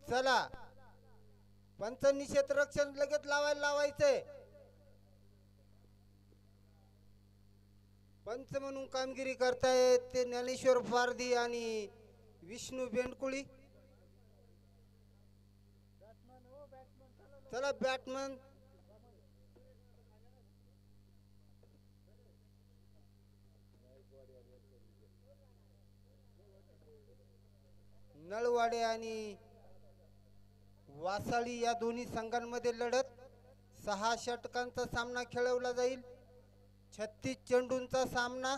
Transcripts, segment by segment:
चला पंचनिषेध रक्षण लगेच लावायचंय. पंच म्हणून कामगिरी करतायत ते ज्ञानेश्वर पारधी आणि विष्णू बेंडकुळी. चला बॅटमन नळवाडे आणि वासाळी या दोन्ही संघांमध्ये लढत. 6 षटकांचा सामना खेळवला जाईल. 36 चेंडूंचा सामना.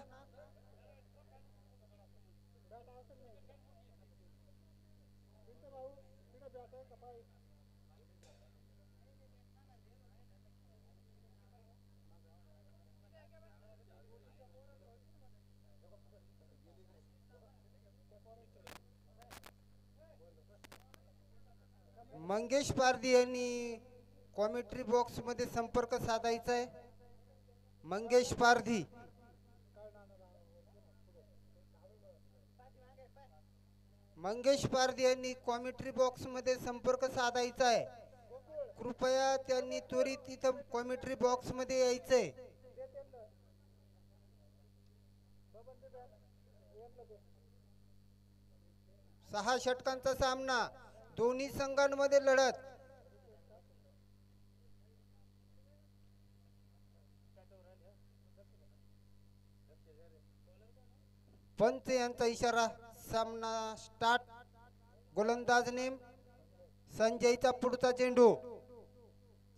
मंगेश पारधी यांनी कॉमेंट्री बॉक्स मध्ये संपर्क साधायचा आहे. मंगेश पारधी. मंगेश पारधी यांनी कॉमेंट्री बॉक्स मध्ये संपर्क साधायचा आहे. कृपया त्यांनी त्वरित इथं कॉमेंट्री बॉक्स मध्ये यायचंय. सहा षटकांचा सामना. दोन्ही संघांमध्ये लढत. पंच यांचा इशारा. सामना स्टार्ट. गोलंदाज नेम संजयचा पुढचा चेंडू.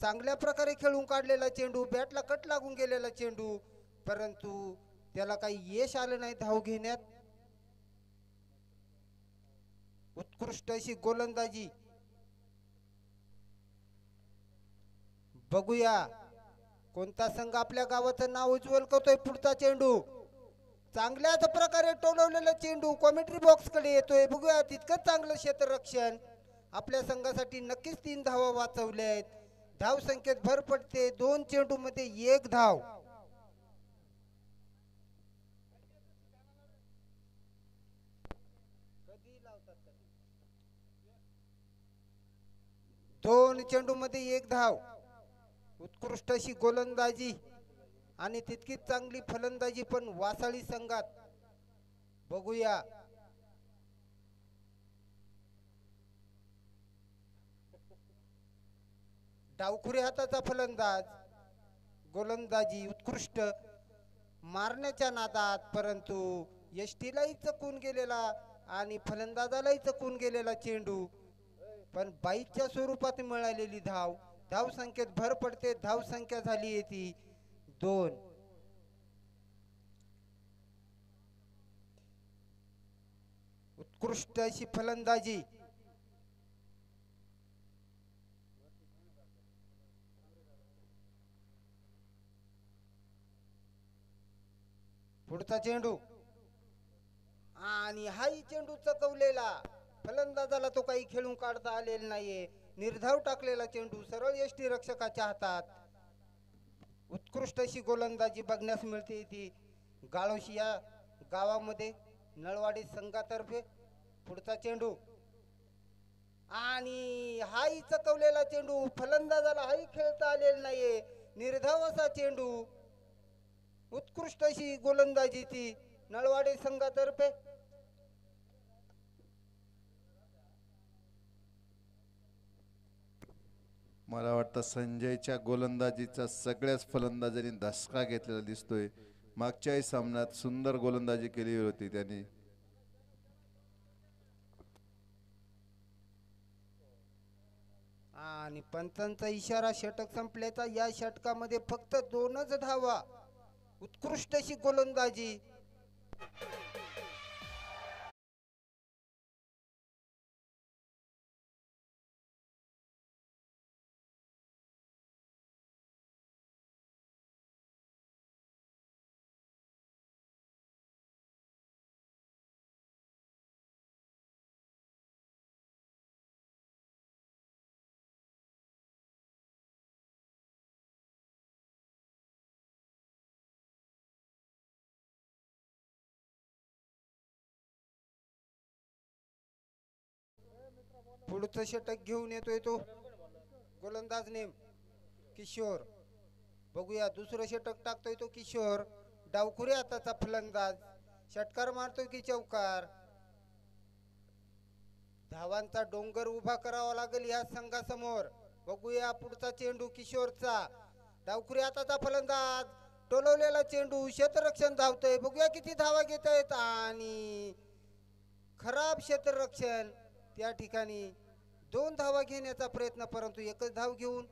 चांगल्या प्रकारे खेळून काढलेला चेंडू. बॅटला कट लागून गेलेला चेंडू, परंतु त्याला काही यश आलं नाही धाव घेण्यात. उत्कृष्ट अशी गोलंदाजी. बघूया कोणता संघ आपल्या गावाचं नाव उज्ज्वल करतोय. पुढचा चेंडू चांगल्याच प्रकारे टोलवलेला चेंडू कॉमेंट्री बॉक्स कडे येतोय. बघूया तितकंच चांगलं क्षेत्ररक्षण. आपल्या संघासाठी नक्कीच 3 धावा वाचवल्या आहेत. धाव संख्येत भर पडते. 2 चेंडू मध्ये 1 धाव. दोन चेंडू मध्ये 1 धाव. उत्कृष्ट अशी गोलंदाजी आणि तितकीच चांगली फलंदाजी पण वासाळी संघात. बघूया डावखुरी हाताचा फलंदाज. गोलंदाजी उत्कृष्ट मारण्याच्या नादात, परंतु यष्टीलाही चकून गेलेला आणि फलंदाजालाही चकून गेलेला चेंडू, पण बाईच्या स्वरूपात मिळालेली धाव. धाव संख्येत भर पडते. धाव संख्या झाली आहे ती 2. उत्कृष्ट अशी फलंदाजी. पुढचा चेंडू आणि हाही चेंडू चकवलेला. फलंदाजाला तो काही खेळून काढता आलेला नाहीये. निर्धाव टाकलेला चेंडू सरळ यष्टी रक्षकाच्या हातात. उत्कृष्ट अशी गोलंदाजी बघण्यास मिळते ती गाळोशी या गावामध्ये नळवाडी संघातर्फे. पुढचा चेंडू आणि हाही चकवलेला चेंडू. फलंदाजाला हाही खेळता आलेला नाहीये. निर्धाव असा चेंडू. उत्कृष्ट अशी गोलंदाजी ती नळवाडी संघातर्फे. मला वाटतं संजयच्या गोलंदाजीचा सगळ्याच फलंदाजांनी धसका घेतलेला दिसतोय. मागच्याही सामन्यात सुंदर गोलंदाजी केली होती त्यांनी. आणि पंचांचा इशारा. षटक संपल्याचा. या षटकामध्ये फक्त 2च धावा. उत्कृष्ट अशी गोलंदाजी. पुढचं षटक घेऊन येतोय तो गोलंदाज नेम किशोर. बघूया दुसरं षटक टाकतोय तो किशोर. डावखुरी हाताचा फलंदाज षटकार मारतोय की चौकार. धावांचा डोंगर उभा करावा लागेल या संघासमोर. बघूया पुढचा चेंडू किशोरचा. डावखुरी हाताचा फलंदाज टोलवलेला चेंडू क्षेत्ररक्षण धावतोय. बघूया किती धावा घेत आहेत आणि खराब क्षेत्ररक्षण. त्या ठिकाणी 2 धावा घेण्याचा प्रयत्न परंतु एकच धाव घेऊन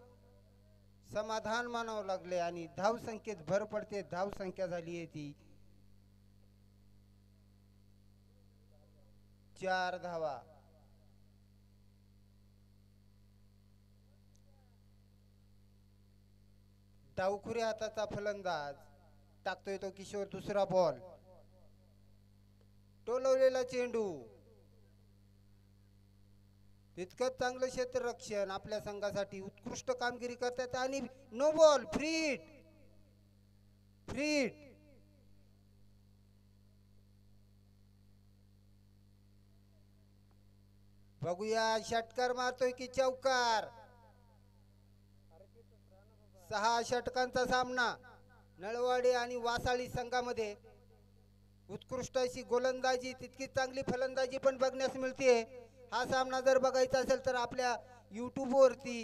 समाधान मानावं लागले आणि धाव संख्येत भर पडते. धाव संख्या झाली आहे ती 4 धावा. डावखुरी हाताचा फलंदाज टाकतोय तो किशोर. दुसरा बॉल टोलवलेला चेंडू. तितकंच चांगलं क्षेत्ररक्षण आपल्या संघासाठी उत्कृष्ट कामगिरी करतात आणि नो बॉल. Free hit. बघूया षटकार मारतोय की चौकार. 6 षटकांचा सामना नळवाडी आणि वासाळी संघामध्ये. उत्कृष्ट अशी गोलंदाजी तितकी चांगली फलंदाजी पण बघण्यास मिळते. हा सामना जर बघायचा असेल तर आपल्या YouTube वरती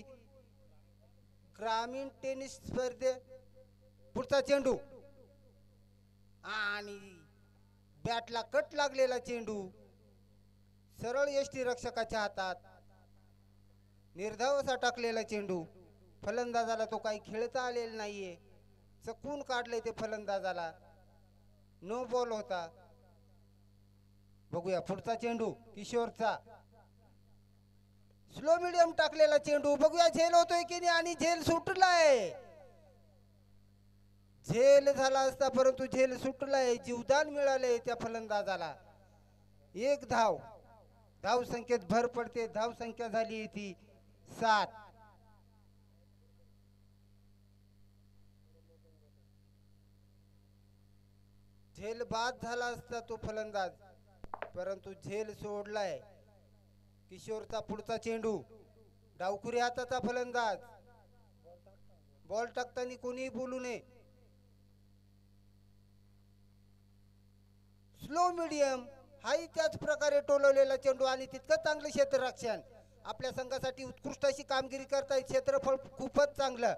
ग्रामीण टेनिस स्पर्धे. पुढचा चेंडू आणि बॅटला कट लागलेला चेंडू सरळ यष्टी रक्षकाच्या हातात. निर्धाव असा टाकलेला चेंडू. फलंदाजाला तो काही खेळता आलेला नाहीये. चकून काढले ते फलंदाजाला. नो बॉल होता. बघूया पुढचा चेंडू किशोरचा. स्लो मीडियम टाकलेला चेंडू. बघूया झेल होतोय की नाही आणि झेल सुटलाय. झेल झाला असता परंतु झेल सुटलाय. जीवदान मिळाले त्या फलंदाजाला. 1 धाव. धाव संख्येत भर पडते. धाव संख्या झाली ती 7. झेल बाद झाला असता तो फलंदाज परंतु झेल सोडलाय. किशोरचा पुढचा चेंडू. डावखुरी हाताचा फलंदाज. बॉल टाकताना कोणी बोलू नये. स्लो मीडियम हाही त्याच प्रकारे टोलवलेला चेंडू आणि तितकं चांगलं क्षेत्ररक्षण. आपल्या संघासाठी उत्कृष्ट अशी कामगिरी करतायत. क्षेत्रफळ खूपच चांगलं.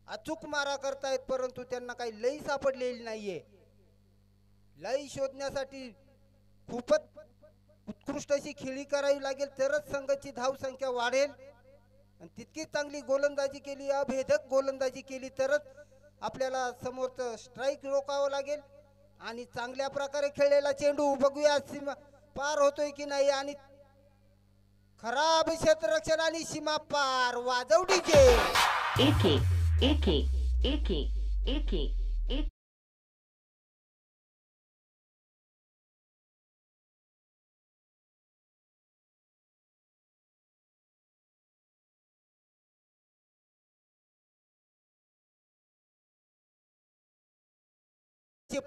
अचूक मारा करतायत परंतु त्यांना काही लई सापडलेली नाहीये. लई शोधण्यासाठी खूपच उत्कृष्ट अशी खेळी करावी लागेल तरच संघाची धाव संख्या वाढेल. आणि तितकी चांगली गोलंदाजी केली, अभेदक गोलंदाजी केली तरच आपल्याला समोरचं स्ट्राईक रोखावं लागेल. आणि चांगल्या प्रकारे खेळलेला चेंडू. बघूया सीमा पार होतोय की नाही आणि खराब क्षेत्ररक्षण आणि सीमा पार. वाजवडीचे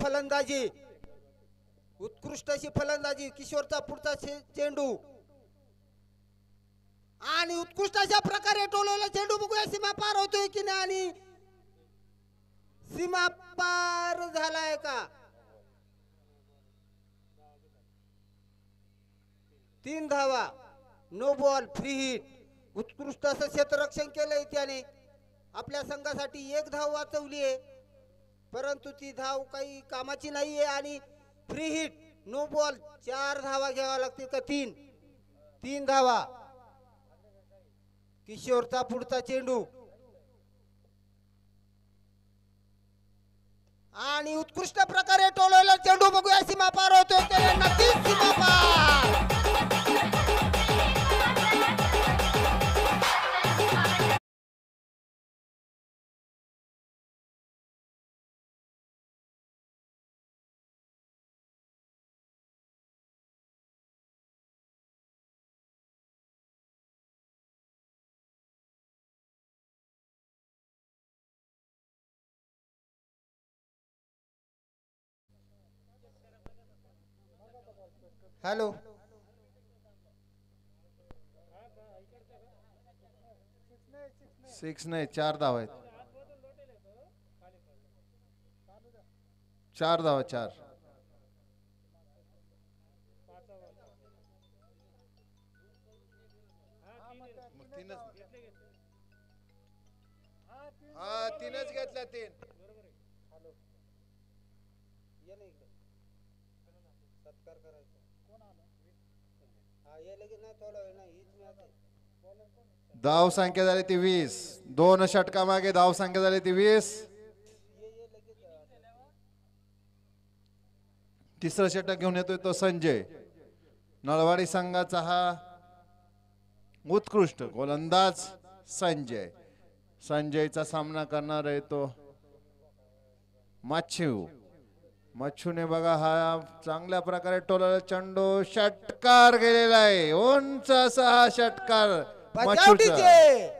फलंदाजी. उत्कृष्ट अशी फलंदाजी. किशोरचा पुढचा चेंडू आणि उत्कृष्ट अशा प्रकारे टोलवला चेंडू. बघूया सीमा पार होतोय की नाही आणि सीमा पार झालाय का. 3 धावा. No ball. Free hit. उत्कृष्ट असं क्षेत्ररक्षण केलंय त्याने. आपल्या संघासाठी 1 धाव वाचवली आहे परंतु ती धाव काही कामाची नाहीये आणि फ्री हिट. No ball. 4 धावा घ्यावा लागतील का 3 धावा. किशोरचा पुढचा चेंडू आणि उत्कृष्ट प्रकारे टोलवला चेंडू. बघूया सीमा पार होतोय. नक्कीच सीमा पार. हॅलो. सिक्स नाही, 4 धावा आहेत. 4 धावा, 4. हा, 3च घेतल्या, 3. सत्कार करायचा. हा, ये लगेच नाही थोडा वेळ नाही, हीच मॅच आहे. धाव संख्या झाली ती 20. 2 षटका मागे धाव संख्या झाली ती 20. तिसरं षटक घेऊन येतोय तो संजय. नळवाडी संघाचा हा उत्कृष्ट गोलंदाज संजय. संजयचा सामना करणार आहे तो मच्छू. मच्छूने बघा हा चांगल्या प्रकारे टोलला चेंडू, षटकार गेलेला आहे. उंच असा हा षटकार मच्छूचा.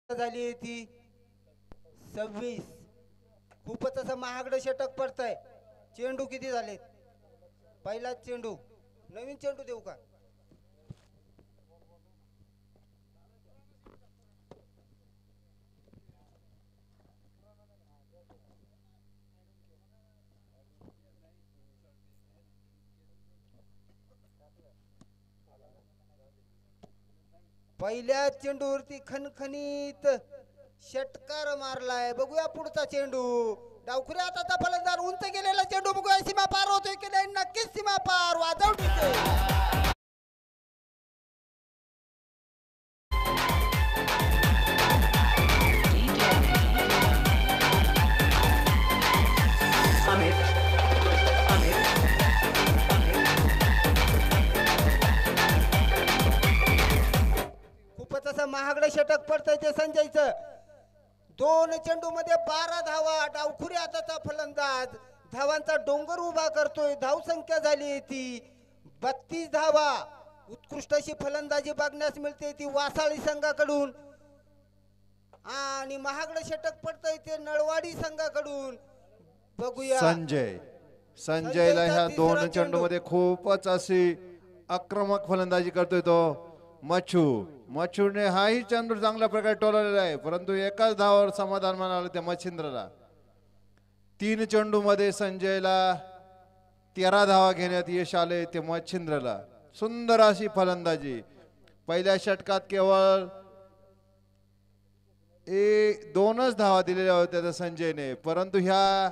झाली ती 26. खूपच असं महागडं षटक पडतंय. चेंडू किती झालेत? पहिलाच चेंडू. नवीन चेंडू देऊ का? पहिल्या चेंडूवरती खणखणीत षटकार मारलाय. बघूया पुढचा चेंडू. डावखुरी हाताचा फलंदाज उंच गेलेला चेंडू बघूया सीमा पार होतोय की नाही. नक्कीच सीमा पार. वाजवते. खूपच असं महागडं षटक पडतंय ते संजयचं. 2 चेंडू मध्ये 12 धावा. डावखुरी हाताचा फलंदाज धावांचा डोंगर उभा करतोय. धाव संख्या झाली ती 32 धावा. उत्कृष्ट अशी फलंदाजी बघण्यास मिळते ती वासाळी संघाकडून. आणि महागडं षटक पडतंय ते नळवाडी संघाकडून. बघूया संजयला ह्या 2 चेंडू मध्ये खूपच अशी आक्रमक फलंदाजी करतोय तो मच्छूने हाही चेंडू चांगल्या प्रकारे टोललेला आहे, परंतु एकाच धावावर समाधान म्हणाले त्या मच्छिंद्रला. 3 चेंडू मध्ये संजयला 13 धावा घेण्यात यश आले ते मच्छिंद्रला. सुंदर अशी फलंदाजी. पहिल्या षटकात केवळ 2च धावा दिलेल्या होत्या त्या संजयने, परंतु ह्या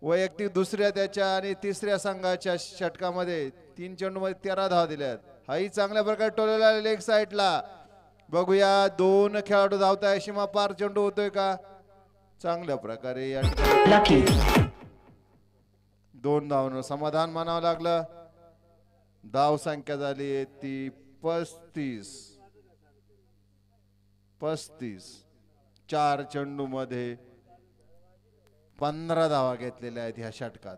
वैयक्तिक दुसऱ्या त्याच्या आणि तिसऱ्या संघाच्या षटकामध्ये 3 चेंडू मध्ये 13 धावा दिल्यात. हाही चांगल्या प्रकारे टोलेला लेग साइडला. बघूया 2 खेळाडू धावताय. सीमा पार चेंडू होतोय का? चांगल्या प्रकारे या ठिकाणी 2 धावांवर समाधान मानावं लागलं. धाव संख्या झाली ती 35. 4 चेंडू मध्ये 15 धावा घेतलेल्या आहेत ह्या षटकात.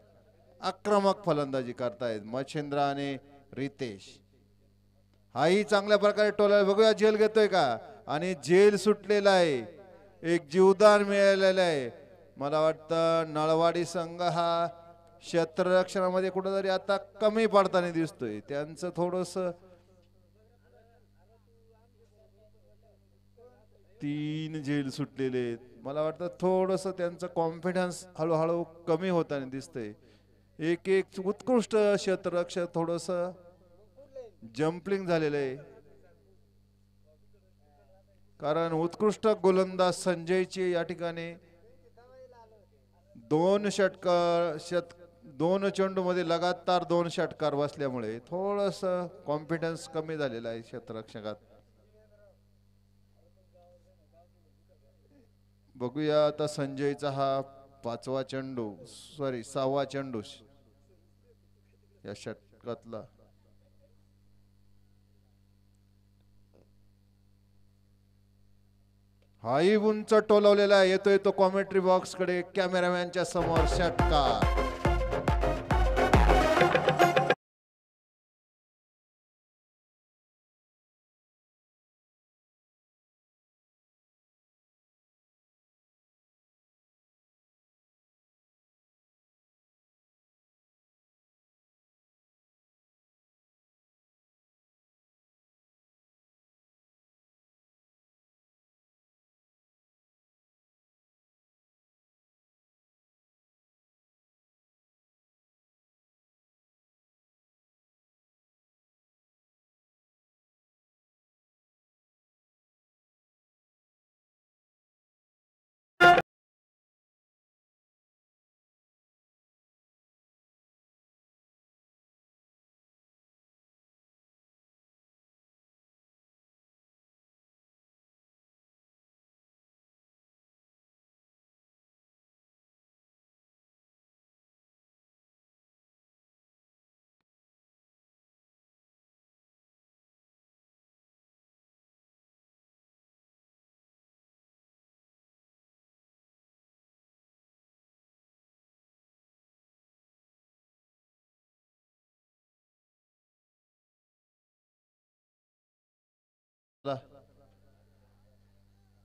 आक्रमक फलंदाजी करतायत मच्छिंद्र आणि रितेश. हाही चांगल्या प्रकारे टोला. बघूया जेल घेतोय का? आणि जेल सुटलेला आहे. एक जीवदान मिळालेलं आहे. मला वाटतं नळवाडी संघ हा क्षेत्ररक्षणामध्ये कुठेतरी आता कमी पडताना दिसतोय. त्यांचं थोडस 3 जेल सुटलेले आहेत. मला वाटतं थोडस त्यांचं कॉन्फिडन्स हळूहळू कमी होताना दिसतंय. एक उत्कृष्ट क्षेत्ररक्षक थोडस जम्पलिंग झालेलं आहे, कारण उत्कृष्ट गोलंदाज संजयची या ठिकाणी 2 चेंडू मध्ये लगातार 2 षटकार बसल्यामुळे थोडस कॉन्फिडन्स कमी झालेला आहे क्षेत्ररक्षकात. बघूया आता संजयचा हा 6वा चेंडू या षटकातला. हाही उंच टोलवलेला येतोय तो कॉमेंट्री बॉक्स कडे कॅमेरामॅनच्या समोर षटकार.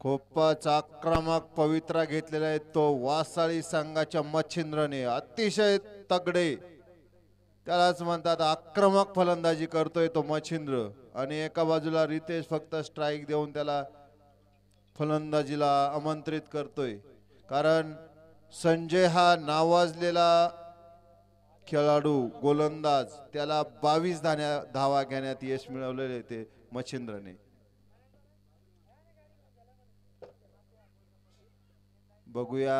खूपच आक्रमक पवित्रा घेतलेला आहे तो वासाळी संघाच्या मच्छिंद्रने. अतिशय तगडे, त्यालाच म्हणतात आक्रमक फलंदाजी करतोय तो मच्छिंद्र. आणि एका बाजूला रितेश फक्त स्ट्राइक देऊन त्याला फलंदाजीला आमंत्रित करतोय. कारण संजय हा नावाजलेला खेळाडू गोलंदाज, त्याला 22 धावा घेण्यात यश मिळवलेले ते मच्छिंद्रने. बघूया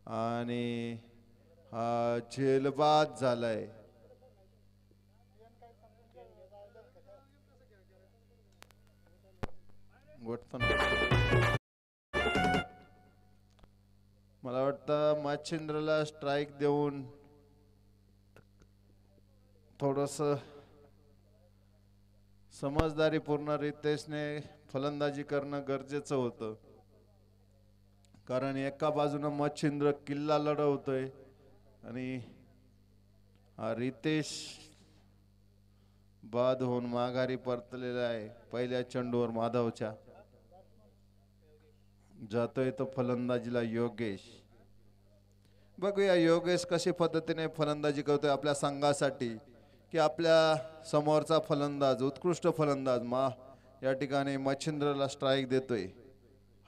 आणि हा झेलबाद झालाय. मला वाटतं मच्छिंद्रला स्ट्राइक देऊन थोडस समजदारीपूर्ण रितेशने फलंदाजी करणं गरजेचं होतं. कारण एका बाजूने मच्छिंद्र किल्ला लढवतोय आणि हा रितेश बाद होऊन माघारी परतलेला आहे. पहिल्या चेंडूवर माधवच्या जातोय तो फलंदाजीला योगेश. बघूया योगेश कशी पद्धतीने फलंदाजी करतोय आपल्या संघासाठी, की आपल्या समोरचा फलंदाज उत्कृष्ट फलंदाज या ठिकाणी मच्छिंद्रला स्ट्राइक देतोय.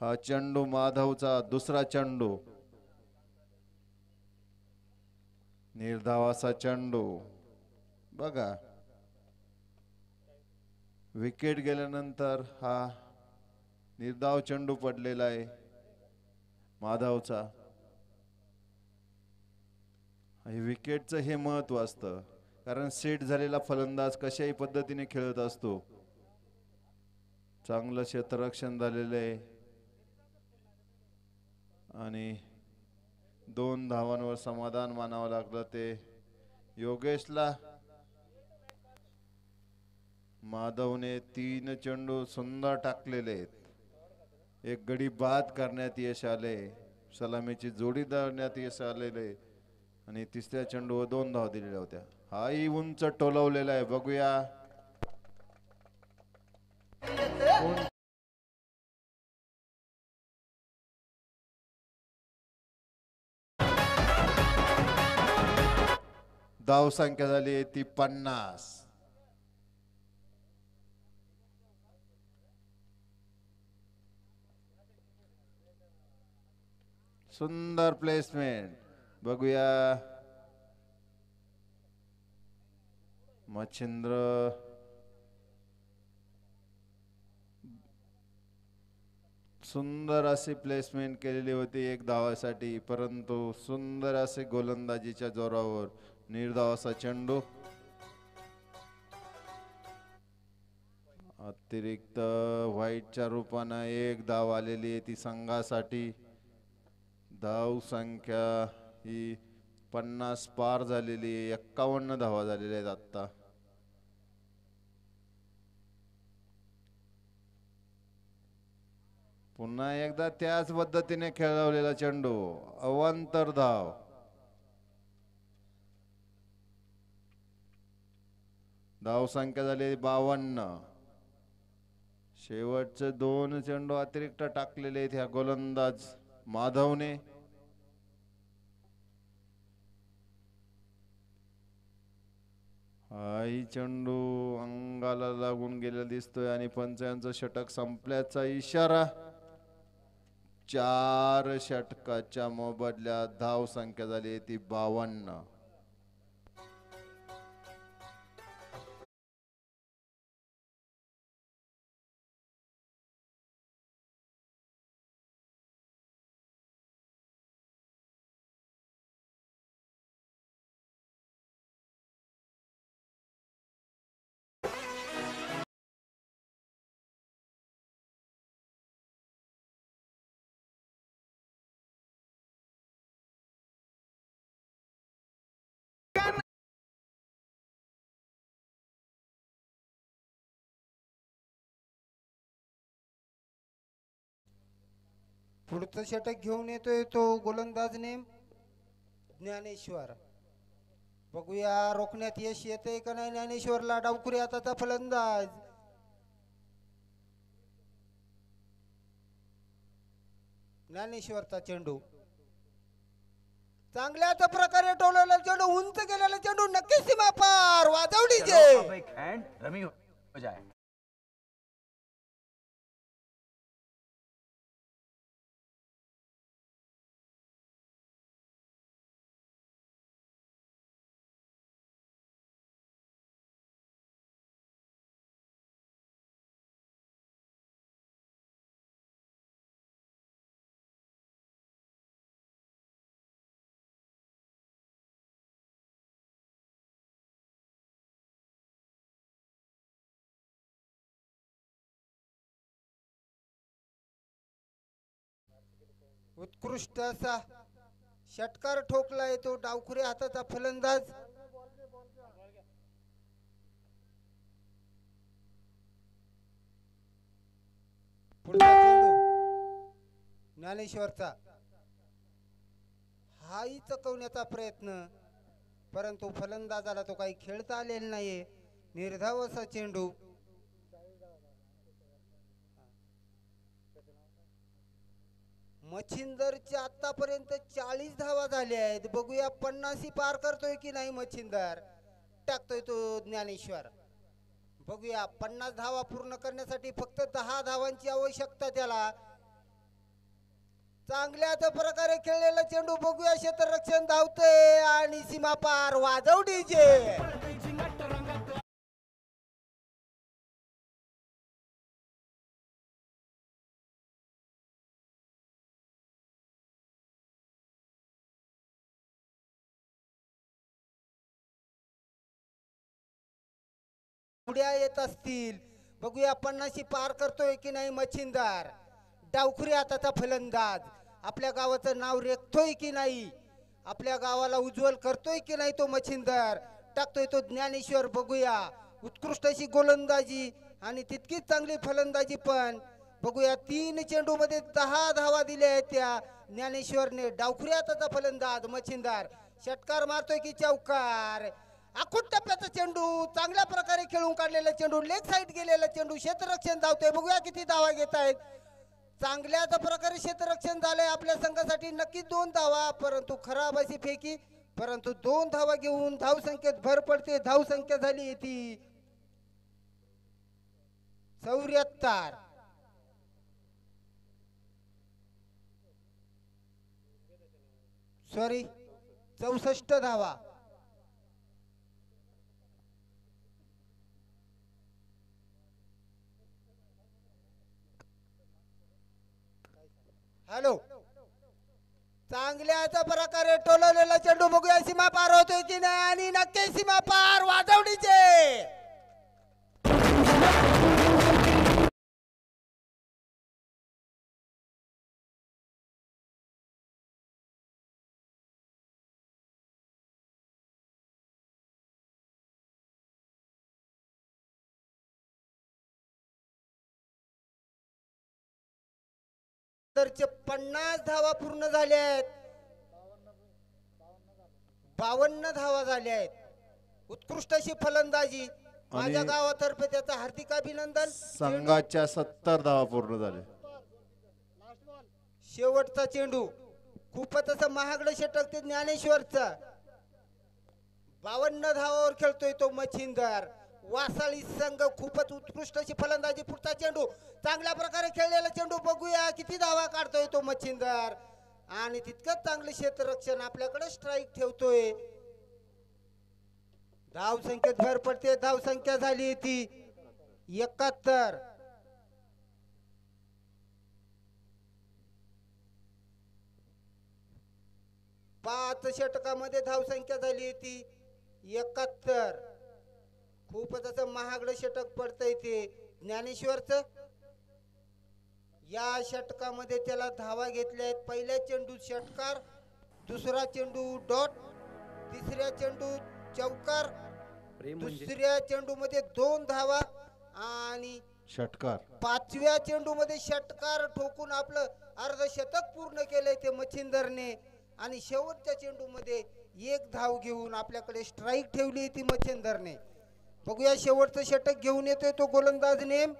हा चेंडू माधवचा दुसरा चेंडू, निर्धावाचा चेंडू. बघा विकेट गेल्यानंतर हा निर्धाव चेंडू पडलेला आहे माधवचा. विकेटचं हे महत्व असतं, कारण सेट झालेला फलंदाज कशाही पद्धतीने खेळत असतो. चांगलं क्षेत्ररक्षण झालेलं आहे आणि 2 धावांवर समाधान मानावं लागलं ते योगेशला. माधवने 3 चेंडू सुंदर टाकलेले आहेत. एक गडी बाद करण्यात यश आले, सलामीची जोडी धरण्यात यश आलेले आणि तिसऱ्या चेंडूवर 2 धावा दिलेल्या होत्या. हाही उंच टोलवलेला आहे. बघूया धाव संख्या झाली ती 50. सुंदर प्लेसमेंट. बघूया मच्छिंद्र सुंदर अशी प्लेसमेंट केलेली होती 1 धावासाठी, परंतु सुंदर असे गोलंदाजीच्या जोरावर निर्धावाचा चेंडू. अतिरिक्त व्हाईटच्या रूपाने 1 धाव आलेली आहे ती संघासाठी. धाव संख्या ही 50 पार झालेली आहे. 51 धावा झालेल्या आहेत आता. पुन्हा एकदा त्याच पद्धतीने खेळवलेला चेंडू अवांतर धाव. धाव संख्या झाली 52. शेवटचे 2 चेंडू अतिरिक्त टाकलेले आहेत ह्या गोलंदाज माधवने. हाही चेंडू अंगाला लागून गेलेला दिसतोय आणि पंचांचं षटक संपल्याचा इशारा. 4 षटकाच्या मोबदल्यात धाव संख्या झाली ती 52. पुढचं षटक घेऊन येतोय तो गोलंदाज नेम ज्ञानेश्वर. बघूया रोखण्यात यश येते का नाही ज्ञानेश्वरला. डावखुरी हाताचा फलंदाज. ज्ञानेश्वरचा चेंडू चांगल्याच प्रकारे टोलवलेला चेंडू, उंच गेलेला चेंडू, नक्की सीमा पार. वाजवडीचे रमी हो जाए. उत्कृष्ट असा षटकार ठोकलाय तो डावखुरी हाताचा फलंदाज. पुढचा चेंडू ज्ञानेश्वरचा. हाही चकवण्याचा प्रयत्न, परंतु फलंदाजाला तो काही खेळता आलेला नाहीये. निर्धाव असा चेंडू. मच्छिंदरच्या आतापर्यंत 40 धावा झाल्या आहेत. बघूया 50 पार करतोय की नाही मच्छिंदर. टाकतोय तो ज्ञानेश्वर. बघूया 50 धावा पूर्ण करण्यासाठी फक्त 10 धावांची आवश्यकता त्याला. चांगल्याच प्रकारे खेळलेला चेंडू. बघूया क्षेत्ररक्षण धावतोय आणि सीमा पार. वाजवडीचे उड्या येत असतील. बघूया 50 पार करतोय की नाही मच्छिंदर. डावखुरी हाताचा फलंदाज. आपल्या गावाचं नाव रेखतोय की नाही, आपल्या गावाला उज्ज्वल करतोय की नाही तो मच्छिंदर. टाकतोय तो ज्ञानेश्वर. बघूया उत्कृष्ट अशी गोलंदाजी आणि तितकीच चांगली फलंदाजी पण. बघूया 3 चेंडू मध्ये 10 धावा दिल्या आहेत त्या ज्ञानेश्वरने. डावखुरी हाताचा फलंदाज मच्छिंदर षटकार मारतोय की चौकार. आखूट टप्प्याचा चेंडू, चांगल्या प्रकारे खेळून काढलेला चेंडू, लेग साईड गेलेला चेंडू. क्षेत्ररक्षण धावतोय. बघूया किती धावा घेत आहेत. चांगल्याच प्रकारे क्षेत्ररक्षण झालंय आपल्या संघासाठी. नक्कीच 2 धावा, परंतु खराब अशी फेकी. परंतु 2 धावा घेऊन धावसंख्येत भर पडते. धावसंख्या झाली ती 74. सॉरी 64 धावा. हॅलो, चांगल्याच प्रकारे टोलवलेला चेंडू. बघूया सीमा पार होतोय की नाही आणि नक्की सीमा पार. वाजवडीचे तरचे 50 धावा पूर्ण झाल्या आहेत. 52 धावा झाल्या आहेत. उत्कृष्ट अशी फलंदाजी माझ्या गावातर्फे त्याचं हार्दिक अभिनंदन. संघाच्या 70 धावा पूर्ण झाले. शेवटचा चेंडू खूपच असं महागडं षटक ते ज्ञानेश्वरचा. 52 धावावर खेळतोय तो मच्छिंदर. वासाळी संघ खूपच उत्कृष्ट अशी फलंदाजी. पुढचा चेंडू चांगल्या प्रकारे खेळलेला चेंडू. बघूया किती धावा काढतोय तो मच्छिंदर आणि तितकंच चांगले क्षेत्ररक्षण आपल्याकडे स्ट्राईक ठेवतोय. धाव संख्येत भर पडते. धाव संख्या झाली ती 71. 5 षटकामध्ये धाव संख्या झाली ती 71. खूपच असं महागडं षटक पडतंय ते ज्ञानेश्वरचं. या षटकामध्ये त्याला धावा घेतल्या आहेत. पहिल्या चेंडू षटकार, दुसरा चेंडू डॉट, तिसऱ्या चेंडू चौकार, दुसऱ्या चेंडू मध्ये 2 धावा आणि षटकार. 5व्या चेंडू मध्ये षटकार ठोकून आपलं अर्धशतक पूर्ण केलंय ते मच्छिंदरने. आणि शेवटच्या चेंडू मध्ये 1 धाव घेऊन आपल्याकडे स्ट्राईक ठेवली ती मच्छिंदरने. बघूया शेवटचं षटक घेऊन येतोय तो गोलंदाज नेम.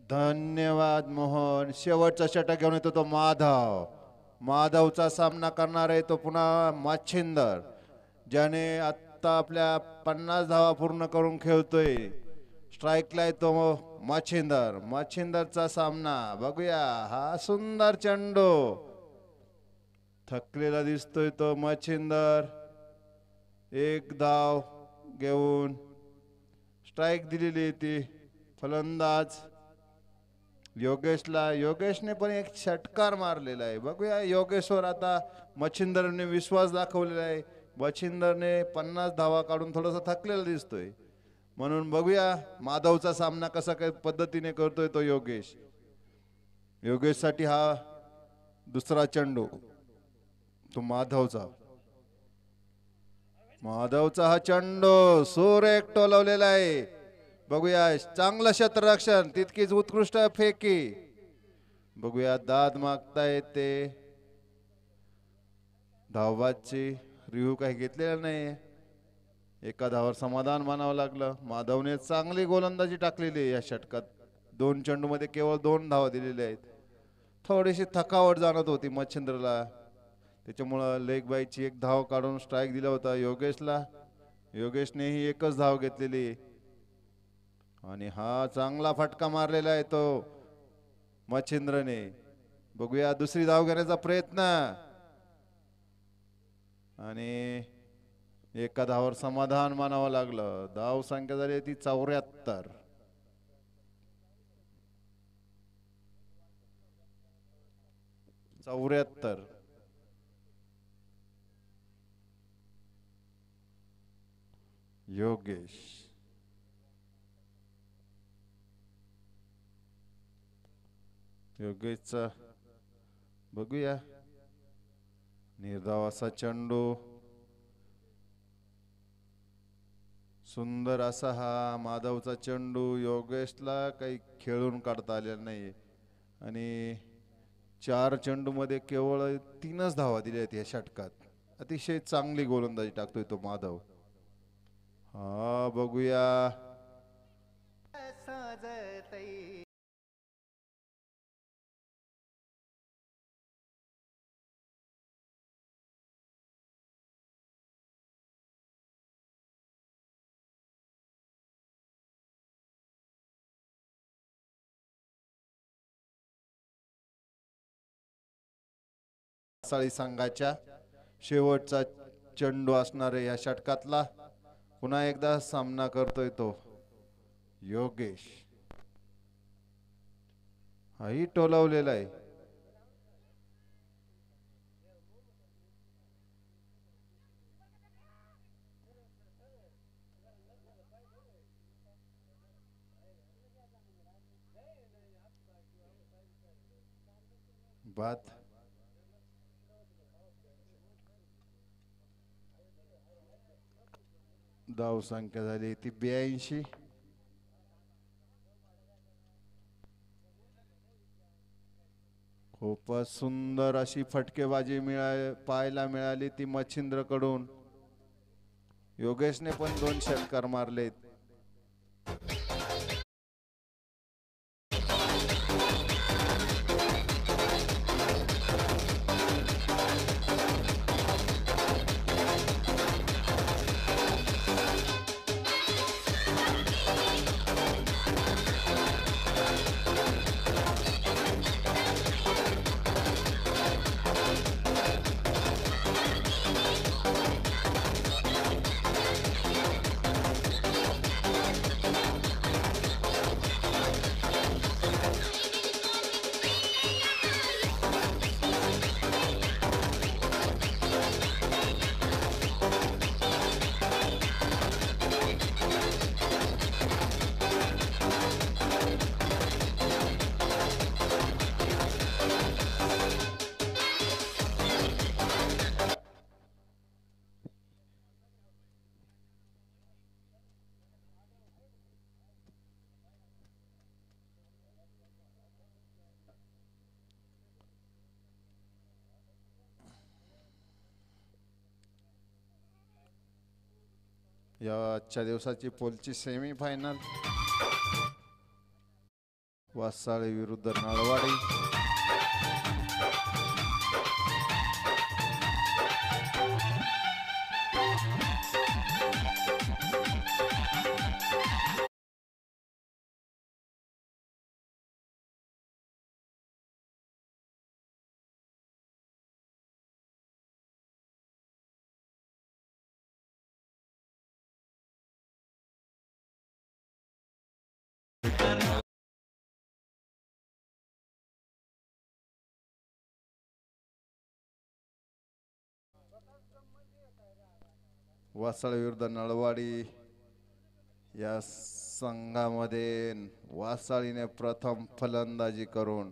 धन्यवाद मोहन. शेवटचा षटक घेऊन येतो तो माधव. माधवचा सामना करणार आहे तो पुन्हा मच्छिंदर, ज्याने आता आपल्या 50 धावा पूर्ण करून खेळतोय. स्ट्राईकला आहे तो मच्छिंदर. मच्छिंदरचा सामना बघूया. हा सुंदर चेंडू. थकलेला दिसतोय तो मच्छिंदर. 1 धाव घेऊन स्ट्राईक दिलेली ती फलंदाज योगेशला. योगेशने पण एक षटकार मारलेला आहे. बघूया योगेशवर आता मच्छिंदरने विश्वास दाखवलेला आहे. मच्छिंदरने 50 धावा काढून थोडासा थकलेला दिसतोय, म्हणून बघूया माधवचा सामना कसा काय पद्धतीने करतोय तो योगेश. योगेशसाठी हा दुसरा चेंडू तो माधवचा. माधवचा हा चेंडू सुरेख टोलवलेला आहे. बघूया चांगलं क्षेत्ररक्षण, तितकीच उत्कृष्ट फेकी. बघूया दाद मागतायत ते. धावबादची रिव्ह्यू काही घेतलेला नाही. एका धावावर समाधान मानावं लागलं. माधवने चांगली गोलंदाजी टाकलेली आहे या षटकात. 2 चेंडू मध्ये केवळ 2 धावा दिलेल्या आहेत. थोडीशी थकावट जाणवत होती मच्छिंद्रला, त्याच्यामुळं लेग बायची 1 धाव काढून स्ट्राईक दिला होता योगेशला. योगेशनेही 1च धाव घेतलेली आणि हा चांगला फटका मारलेला आहे तो मच्छिंद्रने. बघूया दुसरी धाव घेण्याचा प्रयत्न आणि एका धावावर समाधान मानावं लागलं. धाव संख्या झाली ती 74. योगेश योगेशचा बघूया. निर्धाव असा चेंडू, सुंदर असा हा माधवचा चेंडू. योगेशला काही खेळून काढता आलेला नाही आणि 4 चेंडू मध्ये केवळ 3च धावा दिल्या आहेत या षटकात. अतिशय चांगली गोलंदाजी टाकतोय तो माधव. हा बघूया. साळी संघाच्या शेवटचा चेंडू असणार आहे या षटकातला. पुन्हा एकदा सामना करतोय तो योगेश. हाही टोलावलेला आहे. बाद धाव संख्या झाली ती 82. खूपच सुंदर अशी फटकेबाजी पाहायला मिळाली ती मच्छिंद्र कडून. योगेशने पण 2 षटकार मारलेत. या आजच्या दिवसाची पोलची सेमी फायनल वासाळे विरुद्ध नळवाडी. वासाळ विरुद्ध नळवाडी या संघामध्ये वासाळीने प्रथम फलंदाजी करून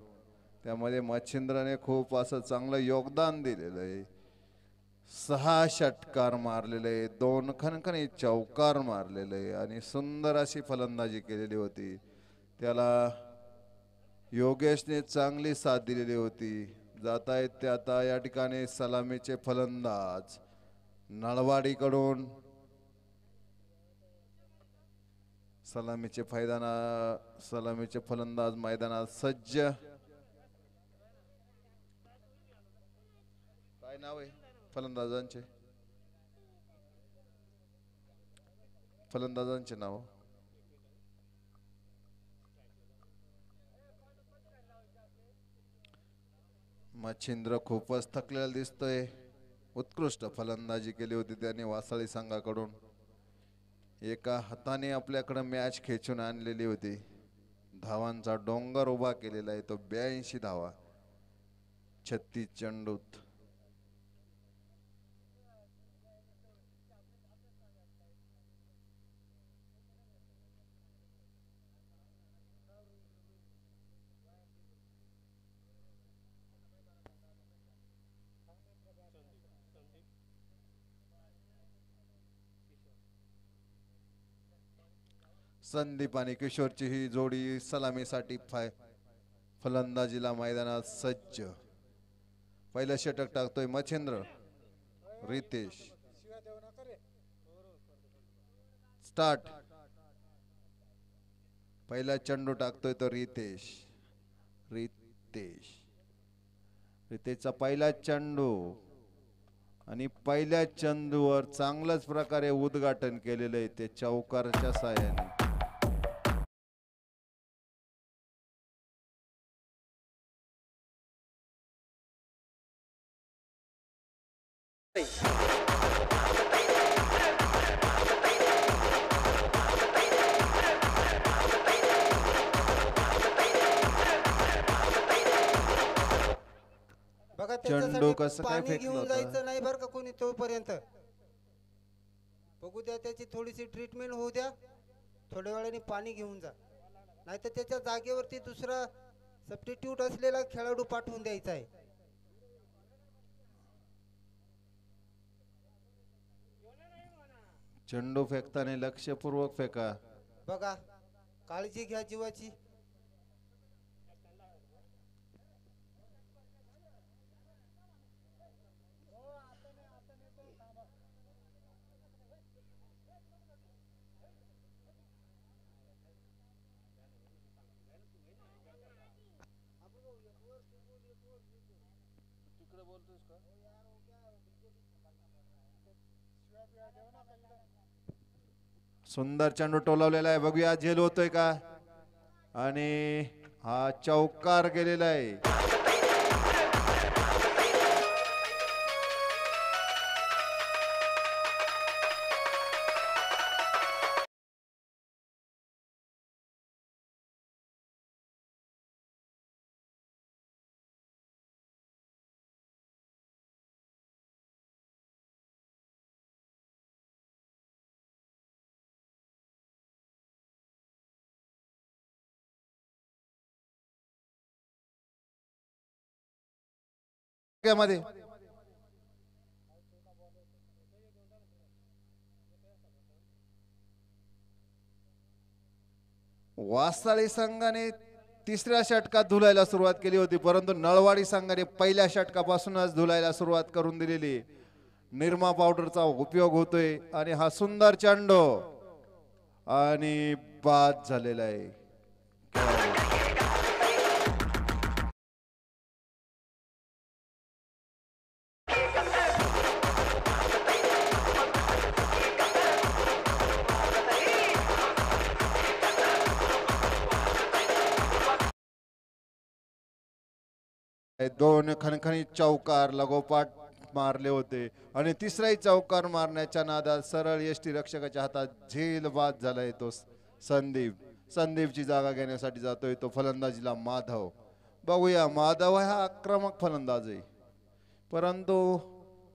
त्यामध्ये मच्छिंद्रने खूप असं चांगलं योगदान दिलेलं आहे. 6 षटकार मारलेले, 2 खणखणी चौकार मारलेले आणि सुंदर अशी फलंदाजी केलेली होती. त्याला योगेशने चांगली साथ दिलेली होती. जातायत ते आता या ठिकाणी सलामीचे फलंदाज नळवाडीकडून सलामीचे फलंदाज मैदानात सज्ज. काय नाव आहे फलंदाजांचे नाव? मच्छिंद्र खूपच थकलेला दिसतोय. उत्कृष्ट फलंदाजी केली होती त्याने वासाळी संघाकडून. एका हाताने आपल्याकडे मॅच खेचून आणलेली होती. धावांचा डोंगर उभा केलेला आहे तो. 82 धावा 36 चेंडूत. संदीप आणि किशोरची ही जोडी सलामीसाठी फलंदाजीला मैदानात सज्ज. पहिलं षटक टाकतोय मच्छिंद्र. रितेश स्टार्ट. पहिला चेंडू टाकतोय तो रितेशचा पहिला चेंडू आणि पहिल्या चेंडूवर चांगल्याच प्रकारे उद्घाटन केलेलं आहे ते चौकारच्या साहाय्याने. बघा चेंडू कसं काय पाणी फेकलं घेऊन होतं? जायचं नाही बरं का कोणी तोपर्यंत. बघू द्या त्याची थोडीशी ट्रीटमेंट होऊ द्या. थोड्या वेळाने पाणी घेऊन जा, नाहीतर त्याच्या जागेवरती दुसरा सबस्टिट्यूट असलेला खेळाडू पाठवून द्यायचा आहे. चेंडू फेकताना लक्षपूर्वक फेका. बघा काळजी घ्या जीवाची. सुंदर चेंडू टोलवलेला आहे, बघूया झेल होतोय का. आणि हा चौकार गेलेला आहे. मध्ये वासाळी संघाने तिसऱ्या षटकात धुलायला सुरुवात केली होती, परंतु नळवाडी संघाने पहिल्या षटकापासूनच धुलायला सुरुवात करून दिलेली. निरमा पावडरचा उपयोग होतोय आणि हा सुंदर चेंडू आणि बाद झालेला आहे. दोन खणखणीत चौकार लगोपाठ मारले होते आणि तिसराही चौकार मारण्याच्या नादात सरळ यष्टी रक्षकाच्या हातात झेल बाद झालाय. तो संदीपची जागा घेण्यासाठी जातोय तो फलंदाजीला माधव. बघूया, माधव हा आक्रमक फलंदाज आहे, परंतु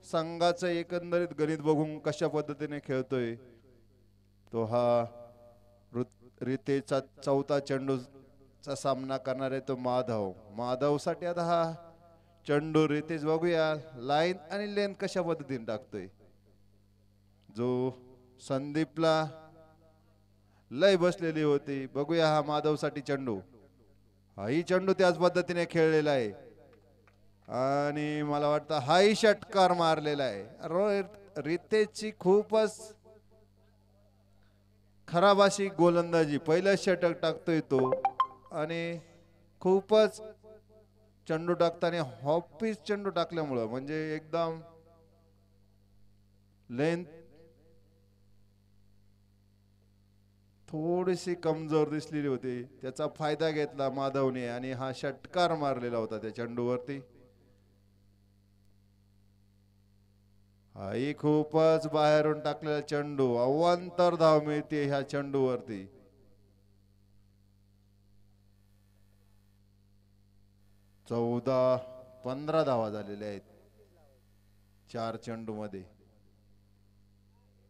संघाचं एकंदरीत गणित बघून कशा पद्धतीने खेळतोय तो. हा रितेचा चौथा चेंडूचा सामना करणार आहे तो माधव साठी आता हा चेंडू रितेश. बघूया लाईन आणि लेन कशा पद्धतीने टाकतोय. जो संदीपला लय बसलेली होती, बघूया हा माधवसाठी चेंडू. हाही चेंडू त्याच पद्धतीने खेळलेला आहे आणि मला वाटतं हाही षटकार मारलेला आहे. रितेशची खूपच खराब अशी गोलंदाजी, पहिलं षटक टाकतोय तो आणि खूपच चेंडू टाकताना हॉपीस चेंडू टाकल्यामुळं म्हणजे एकदम लेंथ थोडीशी कमजोर दिसलेली होती, त्याचा फायदा घेतला माधवने आणि हा षटकार मारलेला होता त्या चेंडूवरती. हाही खूपच बाहेरून टाकलेला चेंडू, अवांतर धाव मिळते ह्या चेंडूवरती. चौदा 15 धावा झालेल्या आहेत 4 चेंडू मध्ये.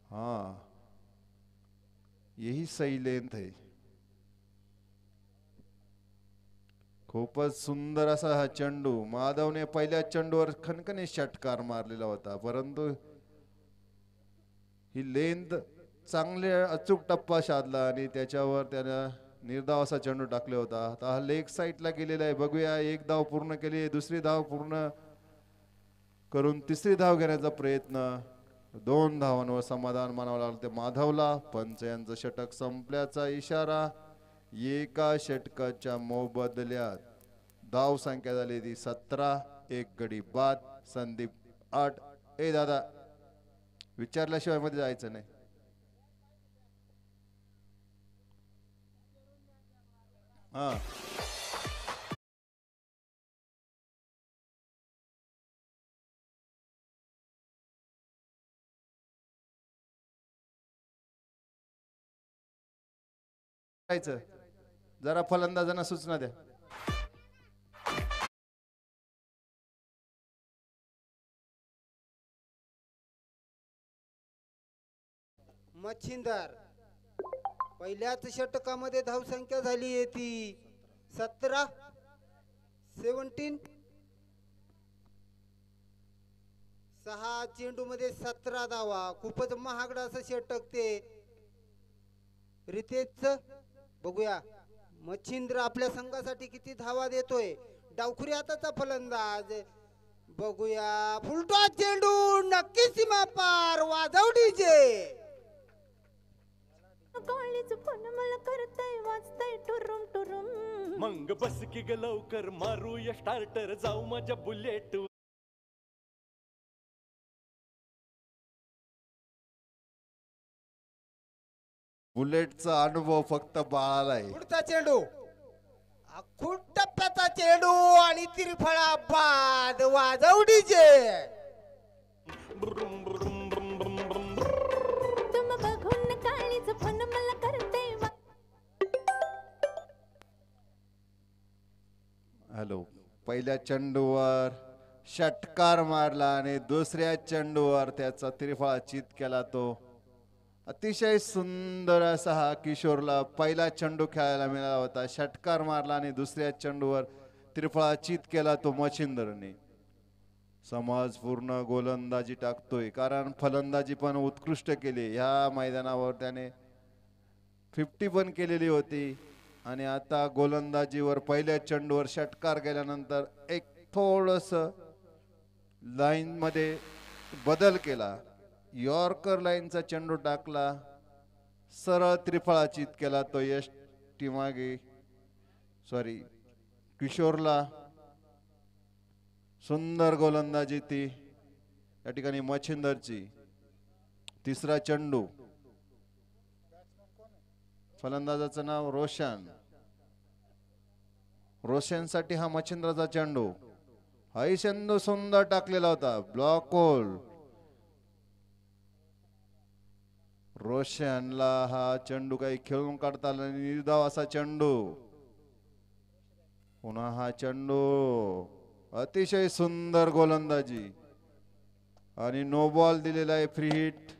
हा यही सही लेंथ है. खूपच सुंदर असा हा चेंडू. माधवने पहिल्या चेंडूवर खणखणी षटकार मारलेला होता, परंतु ही लेंथ चांगले अचूक टप्पा साधला आणि त्याच्यावर त्यानं निर्धाव असा चेंडू टाकला होता. आता हा लेग साईडला गेलेला आहे. बघूया, एक धाव पूर्ण केली, दुसरी धाव पूर्ण करून तिसरी धाव घेण्याचा प्रयत्न. 2 धावांवर समाधान मानावं लागलं ते माधवला. पंच यांचं षटक संपल्याचा इशारा. एका षटकाच्या मोबदल्यात धाव संख्या झाली ती 17. एक गडी बाद. संदीप 8. ए दादा, विचारल्याशिवाय मध्ये जायचं नाही. हा जरा फलंदाजांना सूचना द्या. मच्छिंदर पहिल्याच षटकामध्ये धावसंख्या झाली आहे ती 17. 17. 6 चेंडू मध्ये 17 धावा. खूपच महागडा असं षटक ते रितेशचं. बघूया मच्छिंद्र आपल्या संघासाठी किती धावा देतोय. डावखुरी हाताचा फलंदाज. बघूया फुलटॉस चेंडू, नक्की सीमा पार. वाजव डीजे. कॉलेज पण मला करतय वाजतय टुरुम टुरुम. मग बस की ग लवकर मारूया स्टार्टर, जाऊ माझ्या बुलेट बुलेटचा अनुभव फक्त बाळाला आहे. पुढचा चेंडू खूप टप्प्याचा चेंडू आणि त्रिफळा बाद वाजवडीचे. तुम बघून काळीच फोन मला करते हॅलो. पहिल्या चेंडूवर षटकार मारला आणि दुसऱ्या चेंडूवर त्याचा त्रिफळा चित केला. तो अतिशय सुंदर असा हा किशोरला पहिला चेंडू खेळायला मिळाला होता. षटकार मारला आणि दुसऱ्या चेंडूवर त्रिफळा चित केला तो मच्छिंद्रने. समाज पूर्ण गोलंदाजी टाकतोय कारण फलंदाजी पण उत्कृष्ट केली. ह्या मैदानावर त्याने 50 पण केलेली होती आणि आता गोलंदाजीवर पहिल्या चेंडूवर षटकार केल्यानंतर एक थोडस लाईन मध्ये बदल केला. यॉर्कर लाईनचा चेंडू टाकला, सरळ त्रिफळा चित केला तो मागे सॉरी किशोरला. सुंदर गोलंदाजी ती या ठिकाणी मच्छिंदरची. तिसरा चेंडू, फलंदाजाचं नाव रोशन. रोशनसाठी हा मच्छिंद्राचा चेंडू. हाही चेंडू सुंदर टाकलेला होता, ब्लॉक होल. रोशनला हा चेंडू काही खेळून काढता आला, निर्धाव असा चेंडू. पुन्हा हा चेंडू, अतिशय सुंदर गोलंदाजी आणि नो बॉल दिलेला आहे, फ्री हिट.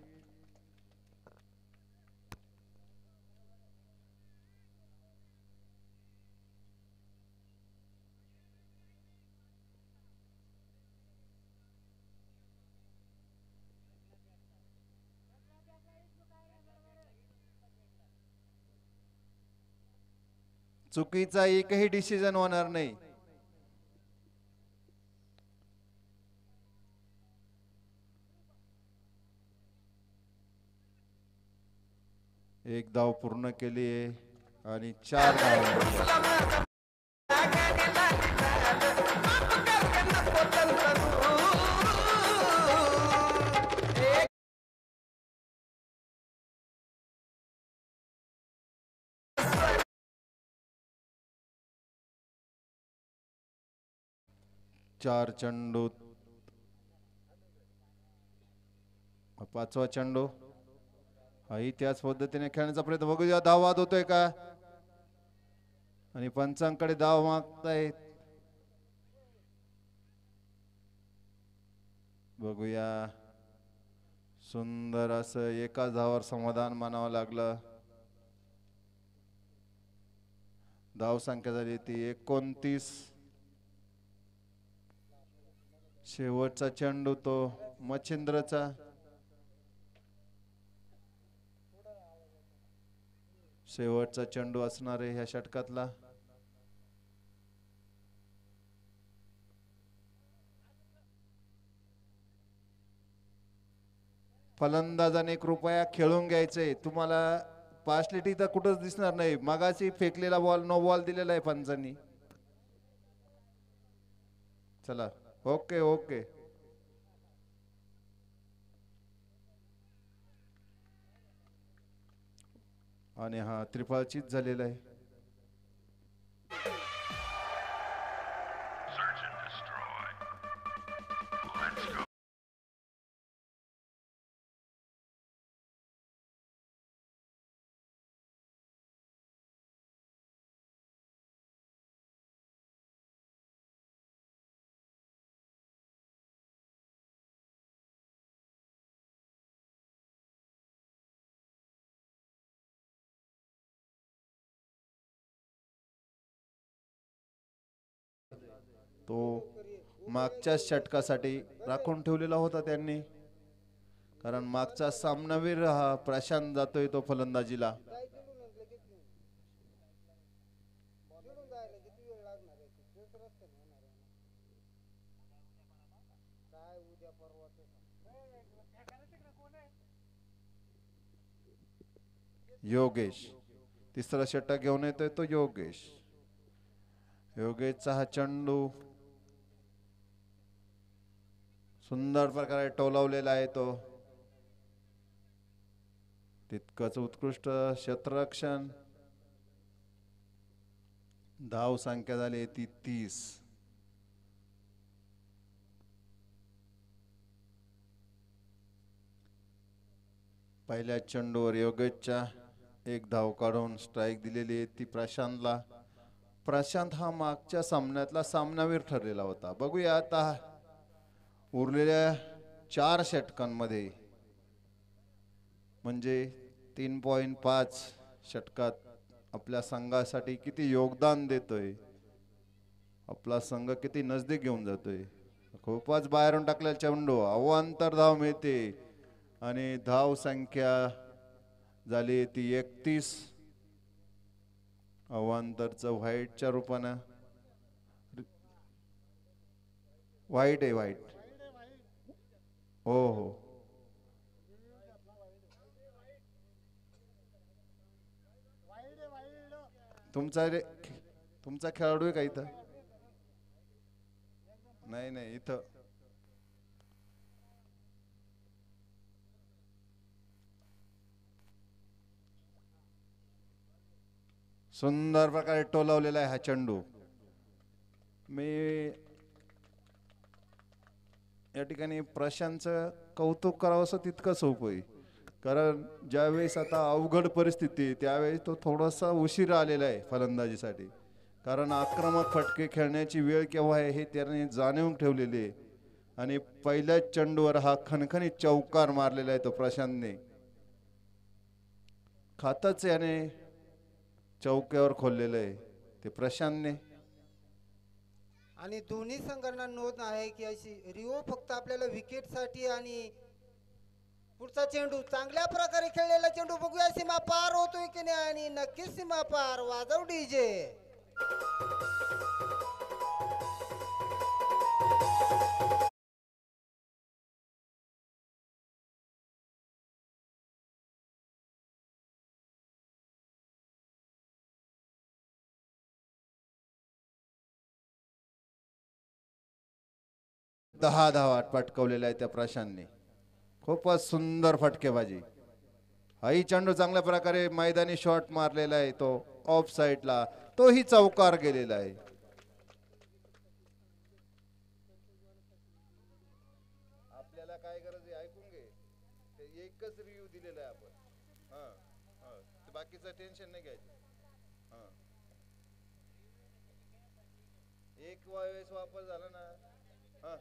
चुकीचा एकही डिसिजन होणार नाही. एक धाव पूर्ण केली आहे आणि 4 धाव. चार चेंडू, पाचवा चेंडू. हाही त्याच पद्धतीने खेळण्याचा प्रयत्न. बघूया धाव वाद होतोय का आणि पंचांकडे धाव मागतायत. बघूया. सुंदर असं एका धावावर समाधान मानावं लागलं. धाव संख्या झाली ती 29. शेवटचा चेंडू तो मच्छिंद्रचा. शेवटचा चेंडू असणार आहे ह्या षटकातला. फलंदाजाने कृपया खेळून घ्यायचंय. तुम्हाला पासलिटी तर कुठंच दिसणार नाही. मगाशी फेकलेला बॉल नो बॉल दिलेला आहे पंचांनी. चला, ओके ओके. आणि हा त्रिफळाचीत झालेला आहे. तो मागच्या षटकासाठी राखून ठेवलेला होता त्यांनी, कारण मागचा सामनावीर हा प्रशांत जातोय तो फलंदाजीला. योगेश तिसरा षटक घेऊन येतोय तो योगेश. योगेशचा हा चेंडू सुंदर प्रकारे टोलावलेला आहे तो. तितकंच उत्कृष्ट क्षेत्ररक्षण. धाव संख्या झाली ती 30. पहिल्या चेंडूवर योगेशच्या एक धाव काढून स्ट्राईक दिलेली आहे ती प्रशांतला. प्रशांत हा मागच्या सामन्यातला सामनावीर ठरलेला होता. बघूया आता उरलेल्या 4 षटकांमध्ये म्हणजे 3.5 षटकात आपल्या संघासाठी किती योगदान देतोय, आपला संघ किती नजदीक घेऊन जातोय. खूपच बाहेरून टाकलेला चेंडू, अवांतर धाव मिळते आणि धाव संख्या झाली ती 31. अवांतरचं व्हाईटच्या रूपानं, व्हाईट आहे, व्हाईट. हो हो, तुमचा खेळाडू आहे का इथं? नाही नाही, इथं सुंदर प्रकारे टोलावलेला आहे हा चेंडू. मी या ठिकाणी प्रशांतचं कौतुक करावं असं तितकं सोपं आहे, कारण ज्यावेळेस आता अवघड परिस्थिती त्यावेळेस तो थोडासा उशीर आलेला आहे फलंदाजीसाठी, कारण आक्रमक फटके खेळण्याची वेळ केव्हा आहे हे त्याने जाणून ठेवलेले आहे. आणि पहिल्याच चेंडूवर हा खणखणीत चौकार मारलेला आहे तो प्रशांतने. खातच याने चौक्यावर खोललेलं आहे ते प्रशांतने. आणि दोन्ही संघांना नोंद आहे की अशी रिओ फक्त आपल्याला विकेटसाठी आणि पुढचा चेंडू चांगल्या प्रकारे खेळलेला चेंडू बघूया सीमा पार होतोय की नाही. आणि नक्कीच सीमा पार. वाजव डीजे. दहा धावा पटकवलेल्या आहे त्या प्रशांतने. खूपच सुंदर फटकेबाजी. हाही चेंडू चांगल्या प्रकारे मैदानी शॉट मारलेला आहे तो ऑफ साइडला, तोही चौकार गेलेला आहे. आपल्याला काय गरज आहे ऐकून घे, ते एकच रिव्ह्यू दिलेला आहे आपण. बाकीचं टेन्शन नाही घ्यायचं. एक वेळेस वापर झाला ना,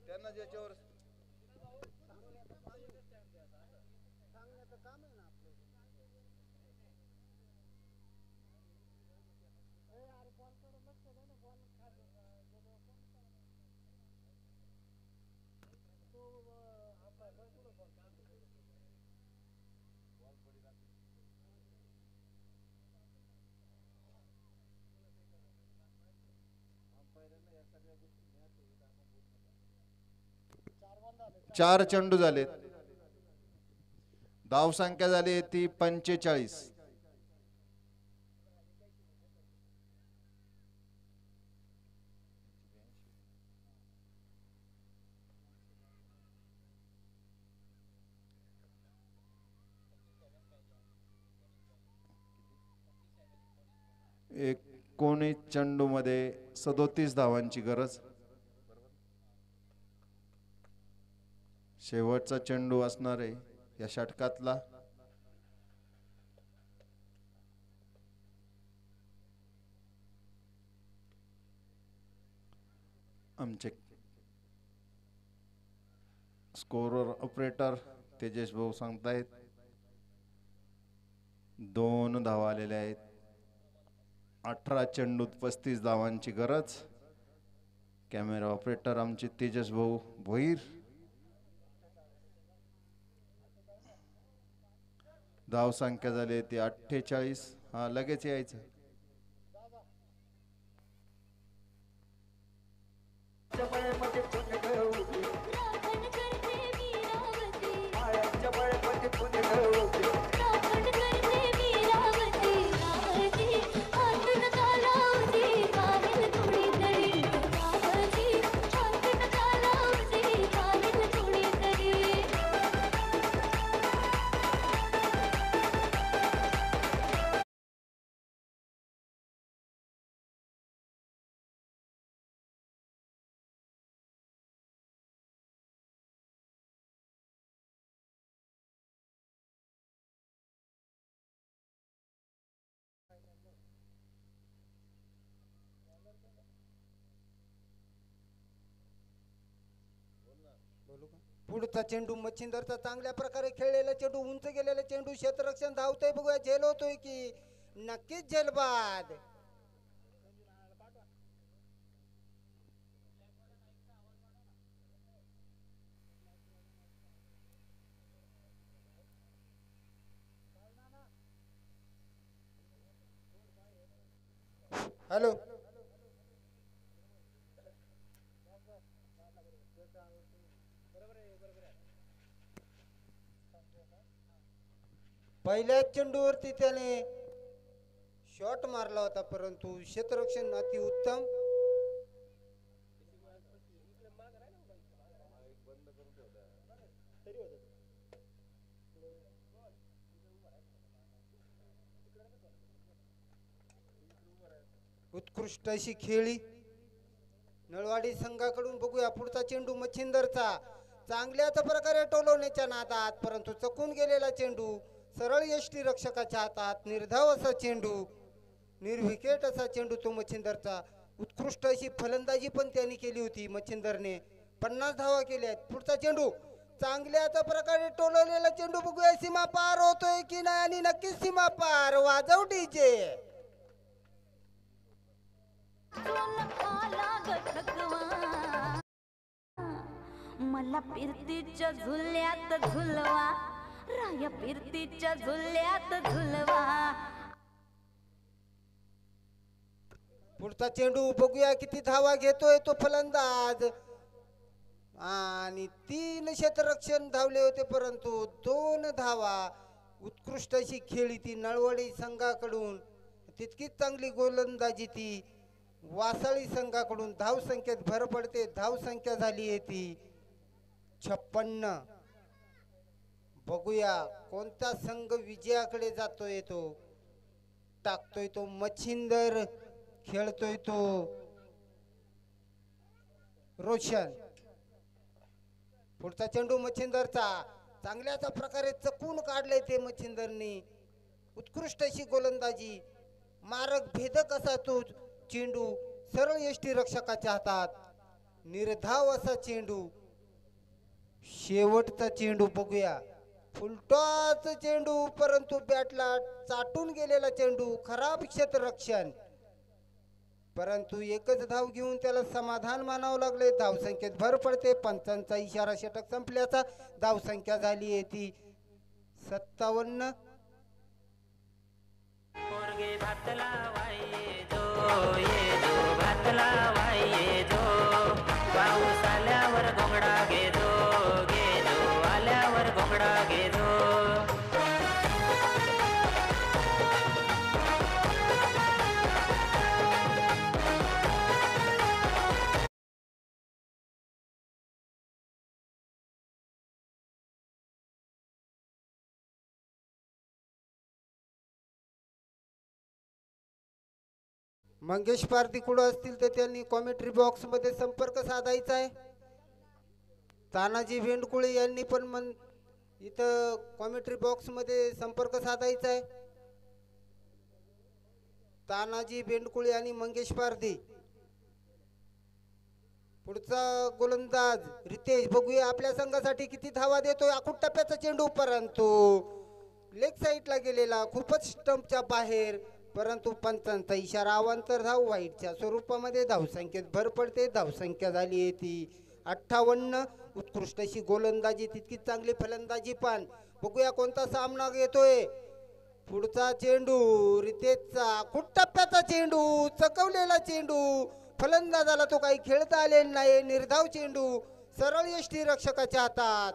त्यांना ज्याच्यावर चार चेंडू झालेत. धाव संख्या झाली ती 45. एकोणीस चेंडू मध्ये 37 धावांची गरज. शेवटचा चेंडू असणार आहे या षटकातला. आमचे स्कोरर ऑपरेटर तेजस भाऊ सांगतायत 2 धावा आलेल्या आहेत. 18 चेंडूत 35 धावांची गरज. कॅमेरा ऑपरेटर आमचे तेजस भाऊ भोईर. धाव संख्या झाली ती 48. हा लगेच यायचं. पुढचा चेंडू मच्छिंदरचा चांगल्या प्रकारे खेळलेला चेंडू उंच गेलेला चेंडू क्षेत्ररक्षण धावतोय बघूया झेल होतोय की नक्कीच झेलबाद. हॅलो पहिल्याच चेंडूवरती त्याने शॉट मारला होता परंतु क्षेत्ररक्षण अति उत्तम. उत्कृष्ट अशी खेळी नळवाडी संघाकडून बघूया. पुढचा चेंडू मच्छिंदरचा चांगल्याच प्रकारे टोलवण्याच्या नादात परंतु चकून गेलेला चेंडू सरळ यष्टी रक्षकाच्या हातात. निर्धाव असा चेंडू निर्विकेट असा चेंडू तो मच्छिंदरचा. उत्कृष्ट अशी फलंदाजी पण त्यांनी केली होती मच्छिंदरने. 50 धावा केल्या आहेत. पुढचा चेंडू चांगल्याच प्रकारे टोलवलेला चेंडू बघूया सीमा पार होतोय की नाही आणि नक्कीच सीमा पार. वाजव डीजे. मला फिरतीच्या झुल्यात झुलवा राया फिरतीच्या झुल्यात झुलवा. पुढचा चेंडू बघूया किती धावा घेतोय तो फलंदाज आणि 3 क्षेत्ररक्षण धावले होते परंतु 2 धावा. उत्कृष्ट अशी खेळी ती नळवडी संघाकडून. तितकीच चांगली गोलंदाजी ती वासाळी संघाकडून. धाव संख्येत भर पडते. धाव संख्या झाली आहे ती 56. बघूया कोणता संघ विजयाकडे जातोय. तो टाकतोय तो मच्छिंदर खेळतोय तो रोशन. पुढचा चेंडू मच्छिंदरचा चांगल्याच प्रकारे चकून काढले ते मच्छिंदरने. उत्कृष्ट अशी गोलंदाजी मारक भेदक असा तो चेंडू सरळ यष्टी रक्षकाच्या हातात. निर्धाव असा चेंडू. शेवटचा चेंडू बघूया. फुलटॉस चेंडू परंतु बॅटला चाटून गेलेला चेंडू. खराब क्षेत्ररक्षण परंतु एकच धाव घेऊन त्याला समाधान मानावं लागले. धावसंख्येत भर पडते. पंचांचा इशारा षटक संपल्याचा. धावसंख्या झाली आहे ती 57. पाऊस आल्यावर घोंगडा घे जो आल्यावर घोंगडा घे जो. मंगेश पारधी कुठं असतील तर त्यांनी कॉमेंट्री बॉक्स मध्ये संपर्क साधायचा आहे. तानाजी भेंडकुळे यांनी पण इथं कॉमेंट्री बॉक्स मध्ये संपर्क साधायचा आहे. तानाजी भेंडकुळे आणि मंगेश पारधी. पुढचा गोलंदाज रितेश बघूया आपल्या संघासाठी किती धावा देतोय. आखूट टप्प्याचा चेंडू परंतु लेग साईडला गेलेला खूपच स्टंपच्या बाहेर परंतु पंचांचा इशारा. अवांतर धाव वाईटच्या स्वरूपामध्ये. धावसंख्येत भर पडते. धावसंख्या झाली आहे ती 58. उत्कृष्ट अशी गोलंदाजी तितकीच चांगली फलंदाजी पण. बघूया कोणता सामना घेतोय. पुढचा चेंडू रितेशचा खूप टप्प्याचा चेंडू चकवलेला चेंडू. फलंदाजाला तो काही खेळता आलेला नाही. निर्धाव चेंडू सरळ यष्टी रक्षकाच्या हातात.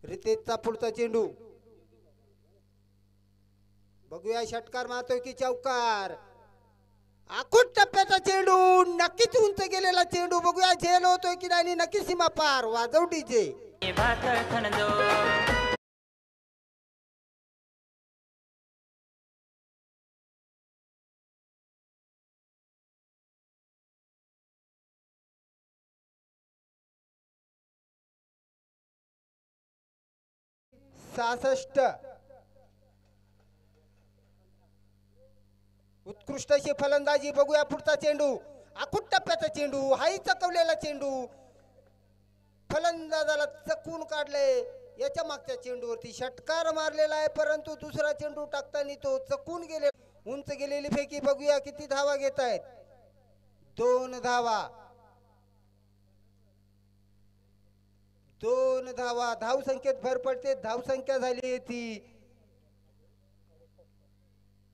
रितेशचा पुढचा चेंडू बघूया षटकार मारतोय की चौकार. आखूट टप्प्याचा चेंडू नक्कीच उंच गेलेला चेंडू. बघूया झेल होतोय की नाही. नक्की सीमा पार. वाजव डीजे. उत्कृष्ट अशी फलंदाजी. बघूया पुढचा चेंडू. आखूट टप्प्याचा चेंडू. हाही चकवलेला चेंडू. फलंदाजाला चकवून काढले. याच्या मागच्या चेंडूवरती षटकार मारलेला आहे, परंतु दुसरा चेंडू टाकताना तो चकून गेले. उंच गेलेली फेकी. बघूया किती धावा घेत आहेत. 2 धावा. 2 धावा. धावसंख्येत भर पडते. धावसंख्या झाली ती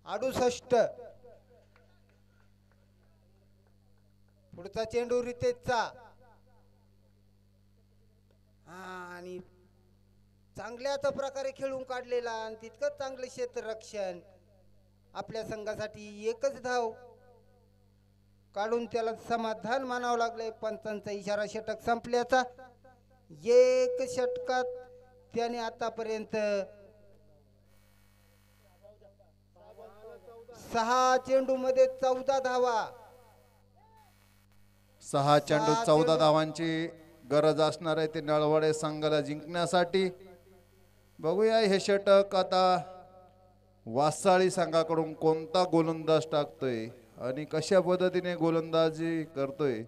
68. पुढचा चेंडू रितेशचा. आणि चांगल्याच प्रकारे खेळून काढलेला आणि तितकंच चांगलं क्षेत्ररक्षण. आपल्या संघासाठी एकच धाव काढून त्याला समाधान मानावं लागलंय. पंचांचा इशारा षटक संपल्याचा. एक षटकात त्याने आतापर्यंत 6 चेंडू मध्ये 14 धावा. 6 चेंडू 14 चेंडू. धावांची गरज असणार आहे ते नळवडे संघाला जिंकण्यासाठी. बघूया हे षटक आता वासाळी संघाकडून कोणता गोलंदाज टाकतोय आणि कशा पद्धतीने गोलंदाजी करतोय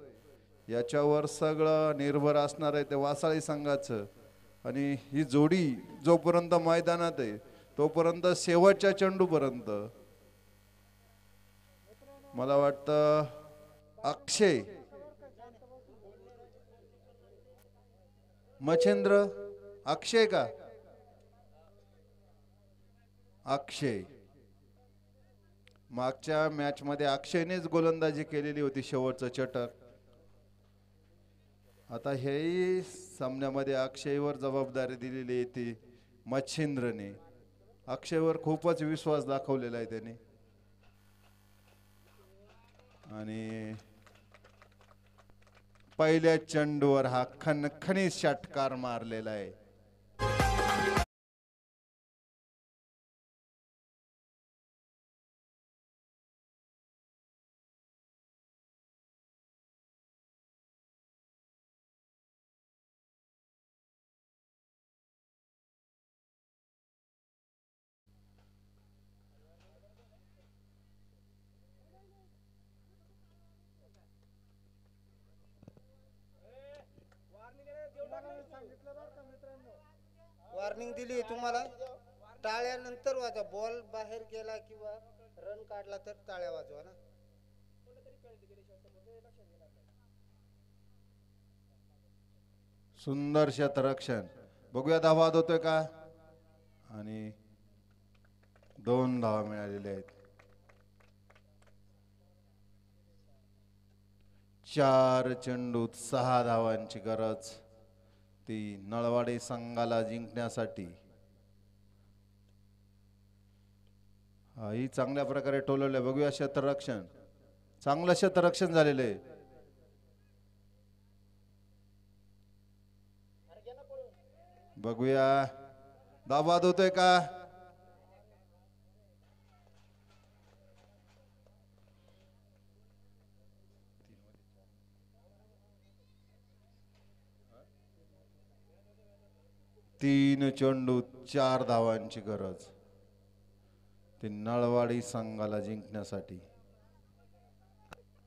याच्यावर सगळं निर्भर असणार आहे ते वासाळी संघाचं. आणि ही जोडी जोपर्यंत मैदानात आहे तोपर्यंत शेवटच्या चेंडूपर्यंत मला वाटतं अक्षय मच्छिंद्र अक्षय का अक्षय मागच्या मॅच मध्ये अक्षयनेच गोलंदाजी केलेली होती शेवटचं षटक. आता हेही सामन्यामध्ये अक्षयवर जबाबदारी दिलेली आहे ती मच्छिंद्रने. अक्षयवर खूपच विश्वास दाखवलेला आहे त्याने. आणि पहिल्या चेंडूवर हा खणखणीत षटकार मारलेला आहे. वॉर्निंग दिली तुम्हाला. टाळ्यानंतर वाजवा. बॉल बाहेर गेला किंवा रन काढला तर टाळ्या वाजवा ना. सुंदर क्षेत्ररक्षण. बघूया धावा होतोय का. आणि 2 धावा मिळालेल्या आहेत. 4 चेंडूत 6 धावांची गरज ती नळवाडे संघाला जिंकण्यासाठी. ही चांगल्या प्रकारे टोलवलंय. बघूया क्षेत्ररक्षण. चांगलं क्षेत्ररक्षण झालेलं आहे. बघूया दाबाद होतोय का. तीन चेंडू 4 धावांची गरज ती नळवाडी संघाला जिंकण्यासाठी.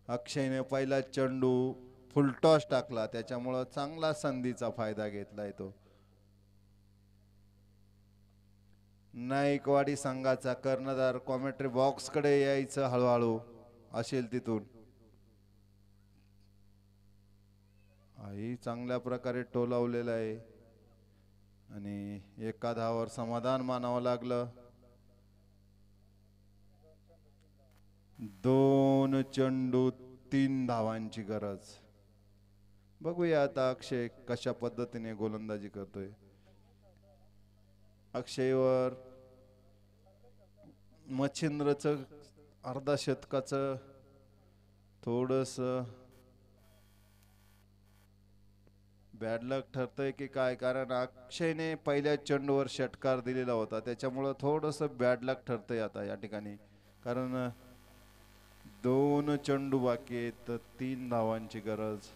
अक्षयने पहिला चेंडू फुलटॉस टाकला त्याच्यामुळं चांगला संधीचा फायदा घेतलाय तो. नाईकवाडी संघाचा कर्णधार कॉमेंट्री बॉक्स कडे यायचं हळूहळू असेल तिथून. ही चांगल्या प्रकारे टोलावलेला आहे आणि एका धावावर समाधान मानावं लागलं. 2 चेंडू 3 धावांची गरज. बघूया आता अक्षय कशा पद्धतीने गोलंदाजी करतोय. अक्षयवर मच्छिंद्रचं अर्धा शतकाचं थोडस बॅड लक ठरतंय की काय. कारण अक्षयने पहिल्या चेंडूवर षटकार दिलेला होता त्याच्यामुळं थोडस बॅड लक ठरतंय आता या ठिकाणी. कारण 2 चेंडू बाकी आहेत 3 धावांची गरज.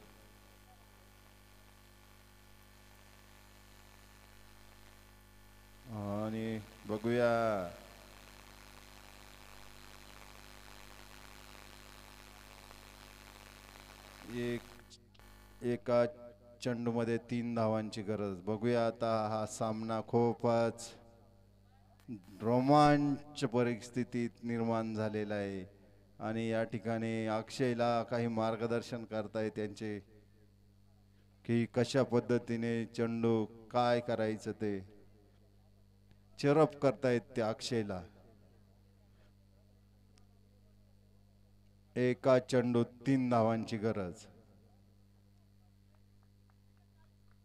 आणि बघूया एका चेंडूमध्ये 3 धावांची गरज. बघूया आता हा सामना खूपच रोमांच परिस्थितीत निर्माण झालेला आहे आणि या ठिकाणी अक्षयला काही मार्गदर्शन करताय त्यांचे की कशा पद्धतीने चेंडू काय करायचं ते चिरप करतायत त्या अक्षयला. एका चेंडूत 3 धावांची गरज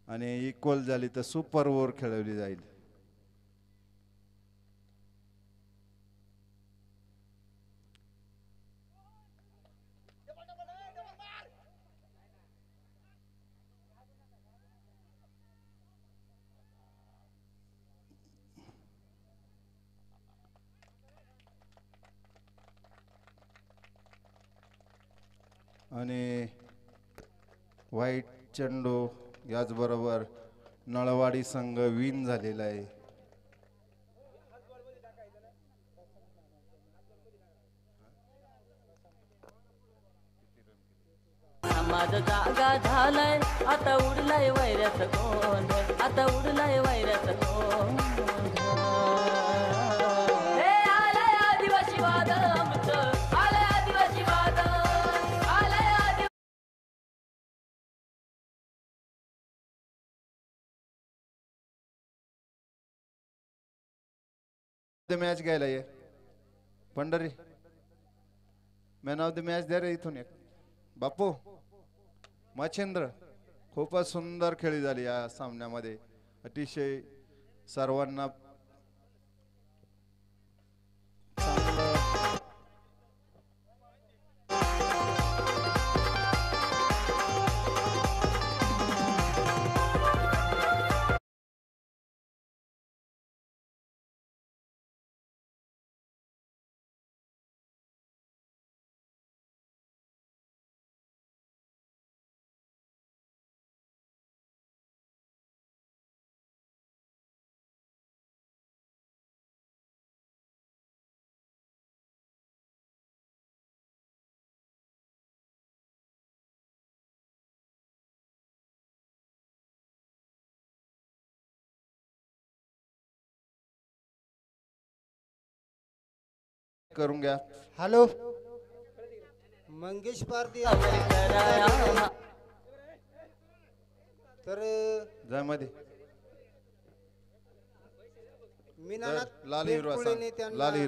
आणि इक्वल झाली तर सुपर ओव्हर खेळवली जाईल. आणि व्हाईट चेंडू याचबरोबर नळवाडी संघ विन झालेला आहे. समाज जागा झालाय आता उडलाय वैऱ्याच गोंधळ आता उडलाय वैऱ्याच गोंधळ हे आलंय आदिवासी वादळ आमचं आलंय आदिवासी वादळ आलंय आदिवासी मॅच घ्यायला ये Pandhari man of the match द्या रे इथून एक. बापू मच्छिंद्र खूपच सुंदर खेळी झाली या सामन्यामध्ये. अतिशय सर्वांना चांगलं करून घ्या. हॅलो मंगेश पारदी तर जयमध्ये मी नाना लाल हिरवा बेलकुळे सांग. नेत्यांना लाल हिरवा